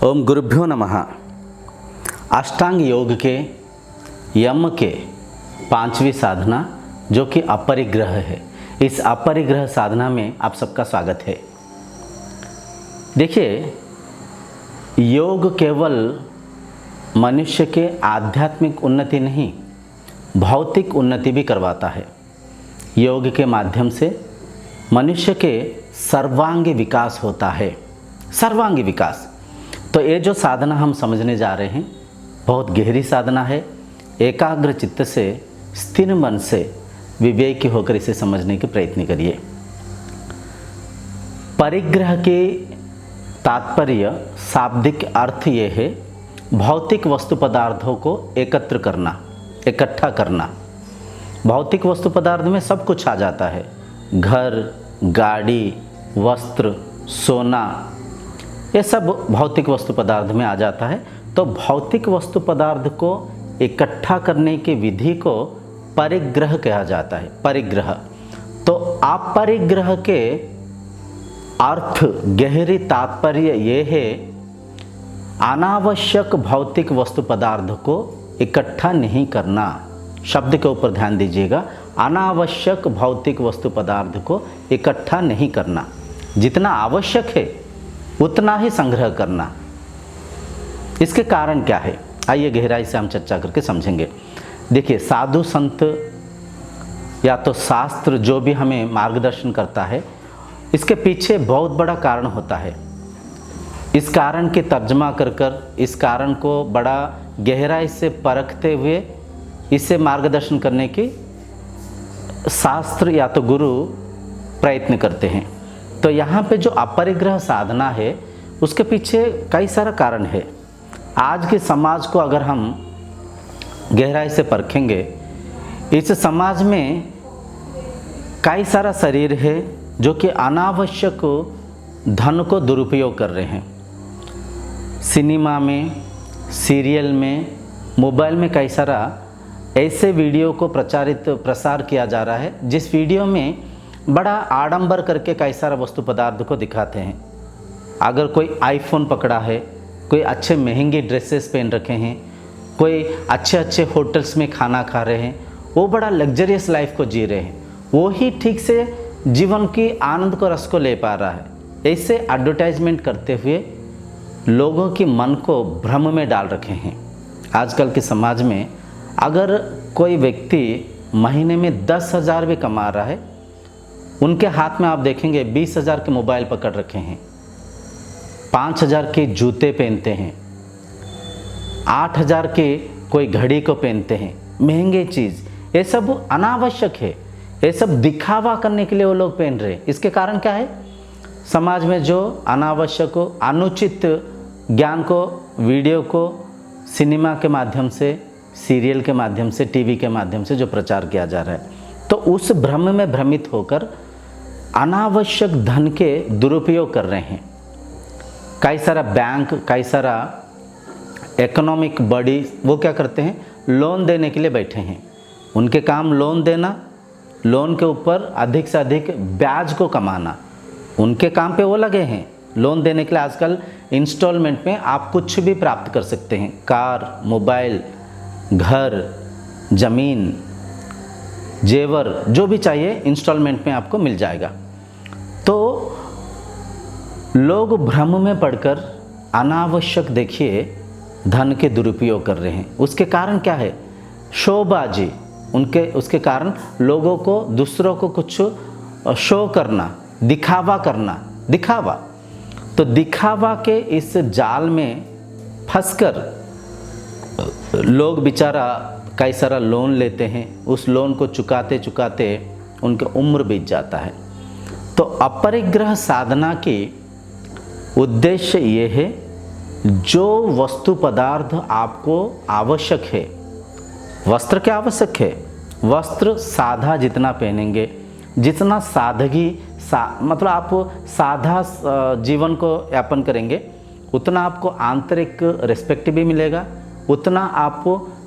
ओम गुरुभ्यो नमः। अष्टांग योग के यम के पांचवी साधना जो कि अपरिग्रह है, इस अपरिग्रह साधना में आप सबका स्वागत है। देखिए, योग केवल मनुष्य के आध्यात्मिक उन्नति नहीं, भौतिक उन्नति भी करवाता है। योग के माध्यम से मनुष्य के सर्वांगी विकास होता है, सर्वांगी विकास। तो ये जो साधना हम समझने जा रहे हैं बहुत गहरी साधना है। एकाग्र चित्त से, स्थिर मन से, विवेकी होकर इसे समझने के प्रयत्न करिए। परिग्रह के तात्पर्य शाब्दिक अर्थ ये है, भौतिक वस्तु पदार्थों को एकत्र करना, इकट्ठा करना। भौतिक वस्तु पदार्थ में सब कुछ आ जाता है, घर, गाड़ी, वस्त्र, सोना, ये सब भौतिक वस्तु पदार्थ में आ जाता है। तो भौतिक वस्तु पदार्थ को इकट्ठा करने की विधि को परिग्रह कहा जाता है। परिग्रह तो अपरिग्रह के अर्थ, गहरी तात्पर्य ये है, अनावश्यक भौतिक वस्तु पदार्थ को इकट्ठा नहीं करना। शब्द के ऊपर ध्यान दीजिएगा, अनावश्यक भौतिक वस्तु पदार्थ को इकट्ठा नहीं करना। जितना आवश्यक है उतना ही संग्रह करना। इसके कारण क्या है, आइए गहराई से हम चर्चा करके समझेंगे। देखिए, साधु संत या तो शास्त्र जो भी हमें मार्गदर्शन करता है, इसके पीछे बहुत बड़ा कारण होता है। इस कारण की तर्जमा कर इस कारण को बड़ा गहराई से परखते हुए इसे मार्गदर्शन करने की शास्त्र या तो गुरु प्रयत्न करते हैं। तो यहाँ पे जो अपरिग्रह साधना है उसके पीछे कई सारा कारण है। आज के समाज को अगर हम गहराई से परखेंगे, इस समाज में कई सारा शरीर है जो कि अनावश्यक धन को दुरुपयोग कर रहे हैं। सिनेमा में, सीरियल में, मोबाइल में कई सारा ऐसे वीडियो को प्रसार किया जा रहा है जिस वीडियो में बड़ा आडंबर करके कई सारा वस्तु पदार्थ को दिखाते हैं। अगर कोई आईफोन पकड़ा है, कोई अच्छे महंगे ड्रेसेस पहन रखे हैं, कोई अच्छे अच्छे होटल्स में खाना खा रहे हैं, वो बड़ा लग्जरियस लाइफ को जी रहे हैं, वो ही ठीक से जीवन की आनंद को, रस को ले पा रहा है। ऐसे एडवर्टाइजमेंट करते हुए लोगों की मन को भ्रम में डाल रखे हैं। आजकल के समाज में अगर कोई व्यक्ति महीने में 10,000 भी कमा रहा है, उनके हाथ में आप देखेंगे 20,000 के मोबाइल पकड़ रखे हैं, 5,000 के जूते पहनते हैं, 8,000 के कोई घड़ी को पहनते हैं, महंगे चीज़। ये सब अनावश्यक है, ये सब दिखावा करने के लिए वो लोग पहन रहे हैं। इसके कारण क्या है, समाज में जो अनावश्यक अनुचित ज्ञान को, वीडियो को सिनेमा के माध्यम से, सीरियल के माध्यम से, टीवी के माध्यम से जो प्रचार किया जा रहा है, तो उस भ्रम में भ्रमित होकर अनावश्यक धन के दुरुपयोग कर रहे हैं। कई सारा बैंक, कई सारा इकोनॉमिक बॉडी वो क्या करते हैं, लोन देने के लिए बैठे हैं। उनके काम लोन देना, लोन के ऊपर अधिक से अधिक ब्याज को कमाना, उनके काम पे वो लगे हैं। लोन देने के लिए आजकल इंस्टॉलमेंट में आप कुछ भी प्राप्त कर सकते हैं, कार, मोबाइल, घर, ज़मीन, जेवर, जो भी चाहिए इंस्टॉलमेंट में आपको मिल जाएगा। तो लोग भ्रम में पड़कर अनावश्यक, देखिए, धन के दुरुपयोग कर रहे हैं। उसके कारण क्या है, शोबाजी। उसके कारण लोगों को, दूसरों को कुछ शो करना, दिखावा करना, दिखावा। तो दिखावा के इस जाल में फंसकर लोग बेचारा कई सारा लोन लेते हैं, उस लोन को चुकाते चुकाते उनकी उम्र बीत जाता है। तो अपरिग्रह साधना की उद्देश्य ये है, जो वस्तु पदार्थ आपको आवश्यक है, वस्त्र क्या आवश्यक है, वस्त्र सादा जितना पहनेंगे, जितना सादगी मतलब आप सादा जीवन को यापन करेंगे, उतना आपको आंतरिक रिस्पेक्ट भी मिलेगा, उतना आप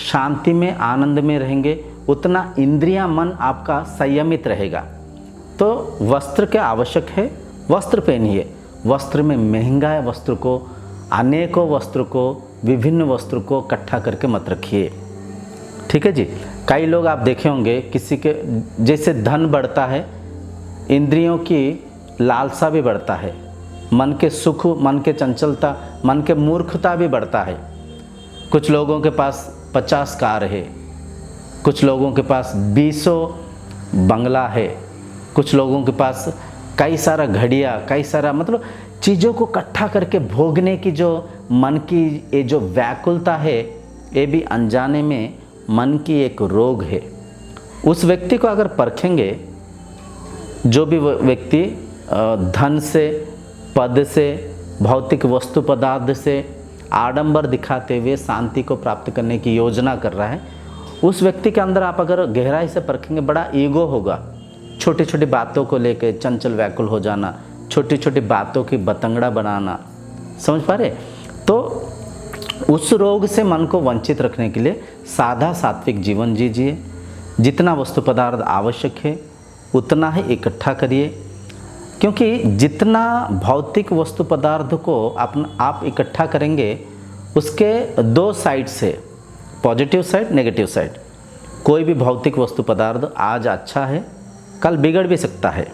शांति में, आनंद में रहेंगे, उतना इंद्रिया, मन आपका संयमित रहेगा। तो वस्त्र क्या आवश्यक है, वस्त्र पहनिए। वस्त्र में महंगा वस्त्र को अनेकों वस्त्र को, विभिन्न वस्त्र को इकट्ठा करके मत रखिए। ठीक है जी। कई लोग आप देखे होंगे, किसी के जैसे धन बढ़ता है, इंद्रियों की लालसा भी बढ़ता है, मन के सुख, मन के चंचलता, मन के मूर्खता भी बढ़ता है। कुछ लोगों के पास 50 कार है, कुछ लोगों के पास 20 बंगला है, कुछ लोगों के पास कई सारा घड़िया, कई सारा मतलब चीज़ों को इकट्ठा करके भोगने की जो मन की ये जो व्याकुलता है, ये भी अनजाने में मन की एक रोग है। उस व्यक्ति को अगर परखेंगे, जो भी व्यक्ति धन से, पद से, भौतिक वस्तु पदार्थ से आडंबर दिखाते हुए शांति को प्राप्त करने की योजना कर रहा है, उस व्यक्ति के अंदर आप अगर गहराई से परखेंगे, बड़ा ईगो होगा। छोटी छोटी बातों को लेकर चंचल व्याकुल हो जाना, छोटी छोटी बातों की बतंगड़ा बनाना, समझ पा रहे? तो उस रोग से मन को वंचित रखने के लिए सादा सात्विक जीवन जीजिए। जितना वस्तु पदार्थ आवश्यक है उतना ही इकट्ठा करिए, क्योंकि जितना भौतिक वस्तु पदार्थ को आप इकट्ठा करेंगे, उसके दो साइड से, पॉजिटिव साइड, नेगेटिव साइड। कोई भी भौतिक वस्तु पदार्थ आज अच्छा है, कल बिगड़ भी सकता है।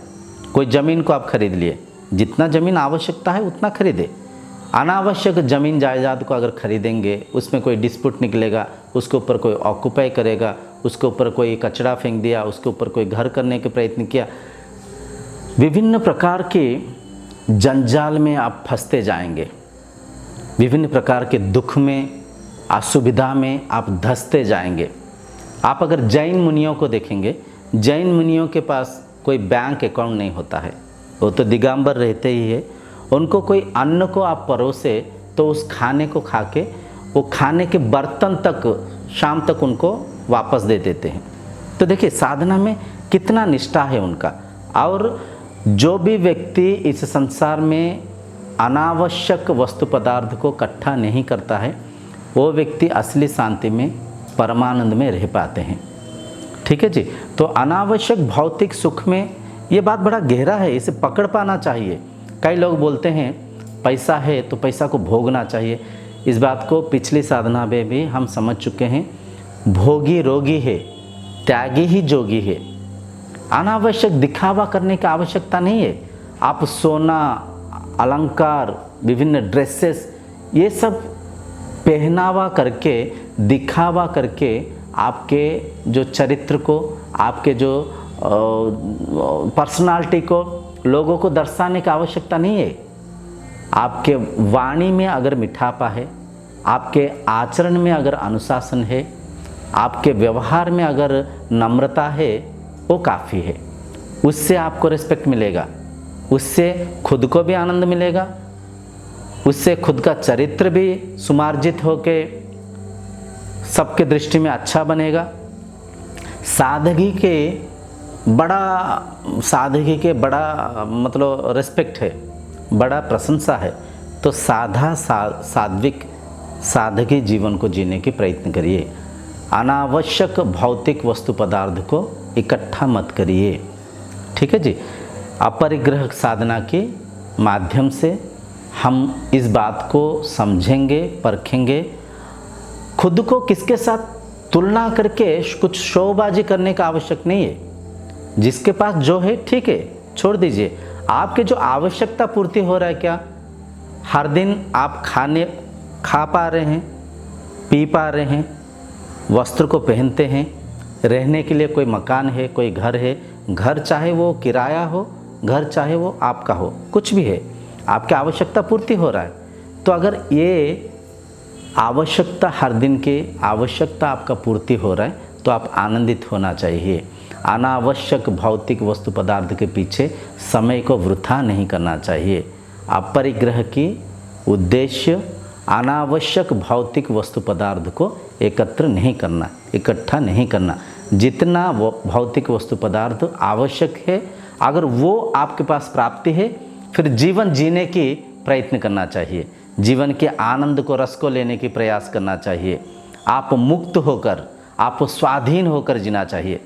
कोई ज़मीन को आप खरीद लिए, जितना ज़मीन आवश्यकता है उतना खरीदे। अनावश्यक ज़मीन जायदाद को अगर खरीदेंगे, उसमें कोई डिस्प्यूट निकलेगा, उसके ऊपर कोई ऑक्यूपाई करेगा, उसके ऊपर कोई कचरा फेंक दिया, उसके ऊपर कोई घर करने के प्रयत्न किया, विभिन्न प्रकार के जंजाल में आप फंसते जाएंगे, विभिन्न प्रकार के दुख में, असुविधा में आप धंसते जाएंगे। आप अगर जैन मुनियों को देखेंगे, जैन मुनियों के पास कोई बैंक अकाउंट नहीं होता है, वो तो दिगंबर रहते ही है। उनको कोई अन्न को आप परोसे तो उस खाने को खा के, वो खाने के बर्तन तक शाम तक उनको वापस दे देते हैं। तो देखिए साधना में कितना निष्ठा है उनका। और जो भी व्यक्ति इस संसार में अनावश्यक वस्तु पदार्थ को इकट्ठा नहीं करता है, वो व्यक्ति असली शांति में, परमानंद में रह पाते हैं। ठीक है जी। तो अनावश्यक भौतिक सुख में ये बात बड़ा गहरा है, इसे पकड़ पाना चाहिए। कई लोग बोलते हैं पैसा है तो पैसा को भोगना चाहिए। इस बात को पिछली साधना में भी हम समझ चुके हैं। भोगी रोगी है, त्यागी ही जोगी है। अनावश्यक दिखावा करने की आवश्यकता नहीं है। आप सोना, अलंकार, विभिन्न ड्रेसेस, ये सब पहनावा करके, दिखावा करके आपके जो चरित्र को, आपके जो पर्सनालिटी को लोगों को दर्शाने की आवश्यकता नहीं है। आपके वाणी में अगर मिठापा है, आपके आचरण में अगर अनुशासन है, आपके व्यवहार में अगर नम्रता है, वो काफ़ी है। उससे आपको रिस्पेक्ट मिलेगा, उससे खुद को भी आनंद मिलेगा, उससे खुद का चरित्र भी सुमार्जित होके सबके दृष्टि में अच्छा बनेगा। सादगी के बड़ा मतलब रिस्पेक्ट है, बड़ा प्रशंसा है। तो सात्विक सादगी जीवन को जीने की प्रयत्न करिए। अनावश्यक भौतिक वस्तु पदार्थ को इकट्ठा मत करिए। ठीक है जी। अपरिग्रह साधना के माध्यम से हम इस बात को समझेंगे, परखेंगे। खुद को किसके साथ तुलना करके कुछ शोबाजी करने का आवश्यक नहीं है। जिसके पास जो है ठीक है, छोड़ दीजिए। आपके जो आवश्यकता पूर्ति हो रहा है क्या? हर दिन आप खा पा रहे हैं, पी पा रहे हैं, वस्त्र को पहनते हैं, रहने के लिए कोई मकान है, कोई घर है। घर चाहे वो किराया हो, घर चाहे वो आपका हो, कुछ भी है, आपकी आवश्यकता पूर्ति हो रहा है। तो अगर ये आवश्यकता, हर दिन की आवश्यकता आपका पूर्ति हो रहा है, तो आप आनंदित होना चाहिए। अनावश्यक भौतिक वस्तु पदार्थ के पीछे समय को वृथा नहीं करना चाहिए। अपरिग्रह की उद्देश्य अनावश्यक भौतिक वस्तु पदार्थ को एकत्र नहीं करना, इकट्ठा नहीं करना। जितना भौतिक वस्तु पदार्थ आवश्यक है, अगर वो आपके पास प्राप्ति है, फिर जीवन जीने की प्रयत्न करना चाहिए। जीवन के आनंद को, रस को लेने की प्रयास करना चाहिए। आप मुक्त होकर, आप स्वाधीन होकर जीना चाहिए।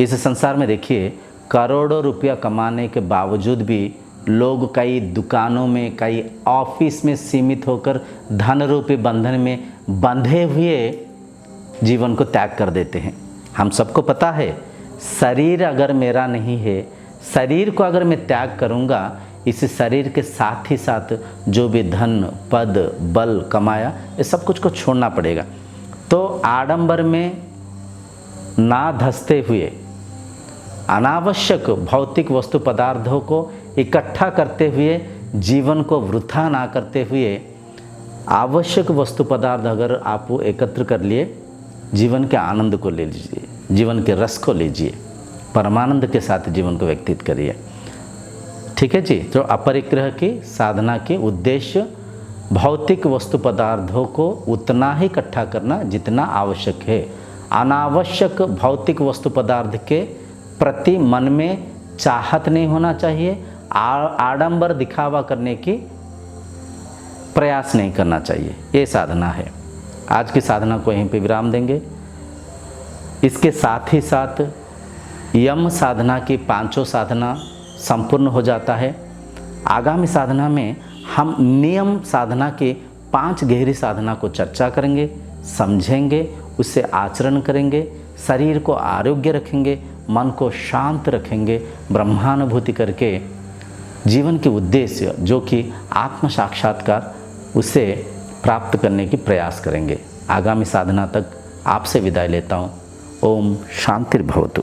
इस संसार में देखिए, करोड़ों रुपया कमाने के बावजूद भी लोग कई दुकानों में, कई ऑफिस में सीमित होकर धन रूपी बंधन में बंधे हुए जीवन को त्याग कर देते हैं। हम सबको पता है, शरीर अगर मेरा नहीं है, शरीर को अगर मैं त्याग करूँगा, इस शरीर के साथ ही साथ जो भी धन, पद, बल कमाया, ये सब कुछ को छोड़ना पड़ेगा। तो आडंबर में ना धंसते हुए, अनावश्यक भौतिक वस्तु पदार्थों को इकट्ठा करते हुए, जीवन को वृथा ना करते हुए, आवश्यक वस्तु पदार्थ अगर आप एकत्र कर लिए, जीवन के आनंद को ले लीजिए, जीवन के रस को लीजिए, परमानंद के साथ जीवन को व्यतीत करिए। ठीक है जी। तो अपरिग्रह की साधना के उद्देश्य भौतिक वस्तु पदार्थों को उतना ही इकट्ठा करना जितना आवश्यक है। अनावश्यक भौतिक वस्तु पदार्थ के प्रति मन में चाहत नहीं होना चाहिए, आडंबर दिखावा करने की प्रयास नहीं करना चाहिए। ये साधना है। आज की साधना को यहीं पे विराम देंगे। इसके साथ ही साथ यम साधना की पांचों साधना संपूर्ण हो जाता है। आगामी साधना में हम नियम साधना के 5 गहरी साधना को चर्चा करेंगे, समझेंगे, उससे आचरण करेंगे, शरीर को आरोग्य रखेंगे, मन को शांत रखेंगे, ब्रह्मानुभूति करके जीवन के उद्देश्य जो कि आत्म साक्षात्कार, उसे प्राप्त करने की प्रयास करेंगे। आगामी साधना तक आपसे विदाई लेता हूँ। ओम शांतिर्भवतु।